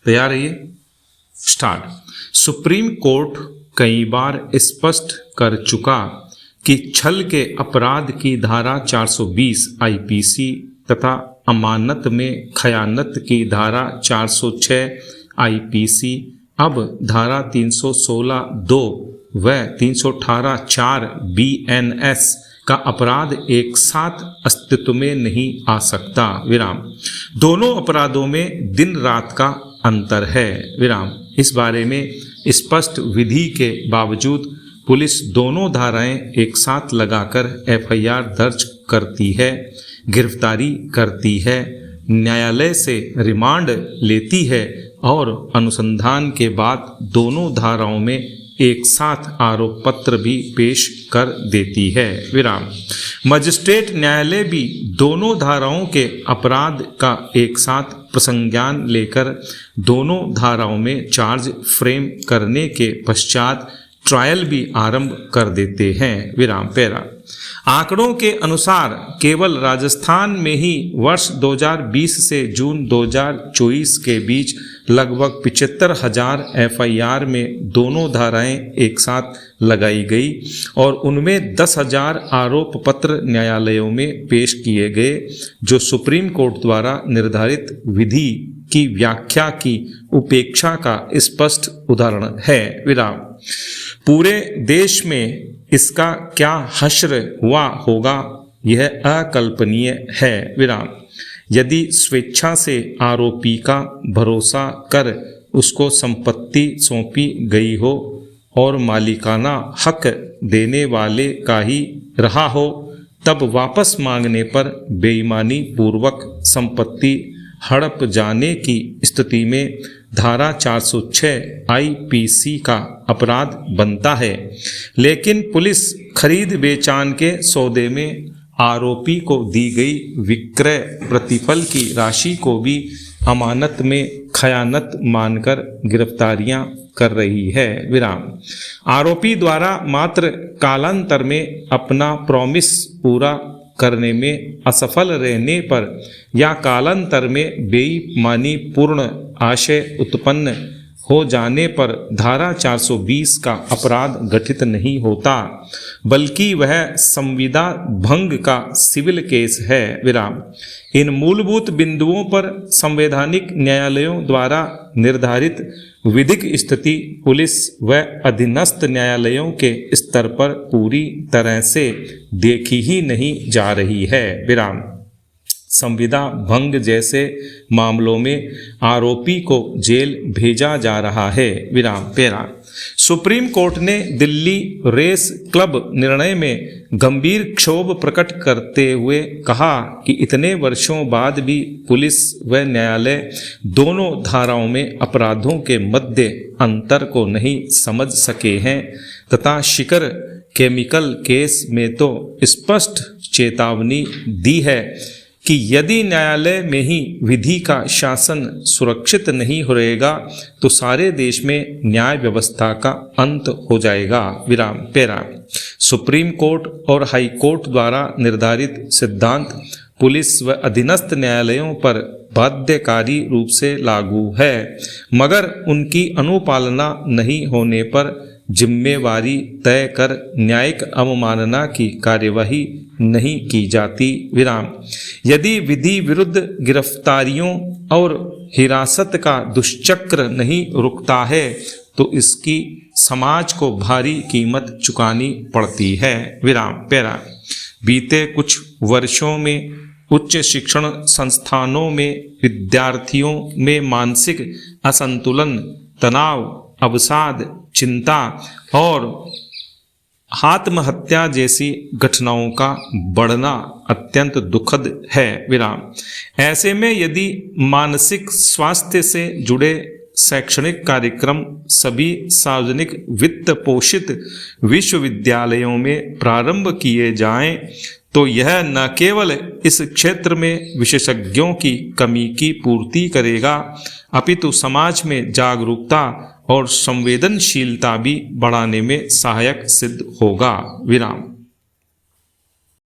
तैयार रहिए, start. Supreme court कई बार स्पष्ट कर चुका कि छल के अपराध की धारा 420 आईपीसी तथा अमानत में खयानत की धारा 406 आईपीसी अब धारा 316(2) व 318(4) बीएनएस का अपराध एक साथ अस्तित्व में नहीं आ सकता, विराम। दोनों अपराधों में दिन रात का अंतर है, विराम। इस बारे में स्पष्ट विधि के बावजूद पुलिस दोनों धाराएं एक साथ लगाकर एफआईआर दर्ज करती है, गिरफ्तारी करती है, न्यायालय से रिमांड लेती है और अनुसंधान के बाद दोनों धाराओं में एक साथ आरोप पत्र भी पेश कर देती है, विराम। मजिस्ट्रेट न्यायालय भी दोनों धाराओं के अपराध का एक साथ प्रसंज्ञान लेकर दोनों धाराओं में चार्ज फ्रेम करने के पश्चात ट्रायल भी आरंभ कर देते हैं, विराम। पैरा आंकड़ों के अनुसार केवल राजस्थान में ही वर्ष 2020 से जून 2024 के बीच लगभग 75,000 एफआईआर में दोनों धाराएं एक साथ लगाई गई और उनमें 10,000 आरोप पत्र न्यायालयों में पेश किए गए, जो सुप्रीम कोर्ट द्वारा निर्धारित विधि की व्याख्या की उपेक्षा का स्पष्ट उदाहरण है, विराम। पूरे देश में इसका क्या हश्र हुआ होगा, यह अकल्पनीय है, विराम। यदि स्वेच्छा से आरोपी का भरोसा कर उसको संपत्ति सौंपी गई हो और मालिकाना हक देने वाले का ही रहा हो, तब वापस मांगने पर बेईमानी पूर्वक संपत्ति हड़प जाने की स्थिति में धारा 406 आईपीसी का अपराध बनता है। लेकिन पुलिस खरीद बेचान के सौदे में आरोपी को दी गई विक्रय प्रतिफल की राशि को भी अमानत में खयानत मानकर गिरफ्तारियां कर रही है, विराम। आरोपी द्वारा मात्र कालांतर में अपना प्रॉमिस पूरा करने में असफल रहने पर या कालांतर में बेईमानी पूर्ण आशय उत्पन्न हो जाने पर धारा 420 का अपराध गठित नहीं होता, बल्कि वह संविदा भंग का सिविल केस है, विराम। इन मूलभूत बिंदुओं पर संवैधानिक न्यायालयों द्वारा निर्धारित विधिक स्थिति पुलिस व अधीनस्थ न्यायालयों के स्तर पर पूरी तरह से देखी ही नहीं जा रही है, विराम। संविदा भंग जैसे मामलों में आरोपी को जेल भेजा जा रहा है, विराम। पैरा सुप्रीम कोर्ट ने दिल्ली रेस क्लब निर्णय में गंभीर क्षोभ प्रकट करते हुए कहा कि इतने वर्षों बाद भी पुलिस व न्यायालय दोनों धाराओं में अपराधों के मध्य अंतर को नहीं समझ सके हैं तथा शिकर केमिकल केस में तो स्पष्ट चेतावनी दी है कि यदि न्यायालय में ही विधि का शासन सुरक्षित नहीं रहेगा तो सारे देश में न्याय व्यवस्था का अंत हो जाएगा, विराम। पैरा सुप्रीम कोर्ट और हाई कोर्ट द्वारा निर्धारित सिद्धांत पुलिस व अधीनस्थ न्यायालयों पर बाध्यकारी रूप से लागू है, मगर उनकी अनुपालना नहीं होने पर जिम्मेवारी तय कर न्यायिक अवमानना की कार्यवाही नहीं की जाती, विराम। यदि विधि विरुद्ध गिरफ्तारियों और हिरासत का दुष्चक्र नहीं रुकता है तो इसकी समाज को भारी कीमत चुकानी पड़ती है, विराम। पैरा बीते कुछ वर्षों में उच्च शिक्षण संस्थानों में विद्यार्थियों में मानसिक असंतुलन, तनाव, अवसाद, चिंता और आत्महत्या जैसी घटनाओं का बढ़ना अत्यंत दुखद है, विराम। ऐसे में यदि मानसिक स्वास्थ्य से जुड़े शैक्षणिक कार्यक्रम सभी सार्वजनिक वित्त पोषित विश्वविद्यालयों में प्रारंभ किए जाएं तो यह न केवल इस क्षेत्र में विशेषज्ञों की कमी की पूर्ति करेगा अपितु समाज में जागरूकता और संवेदनशीलता भी बढ़ाने में सहायक सिद्ध होगा, विराम।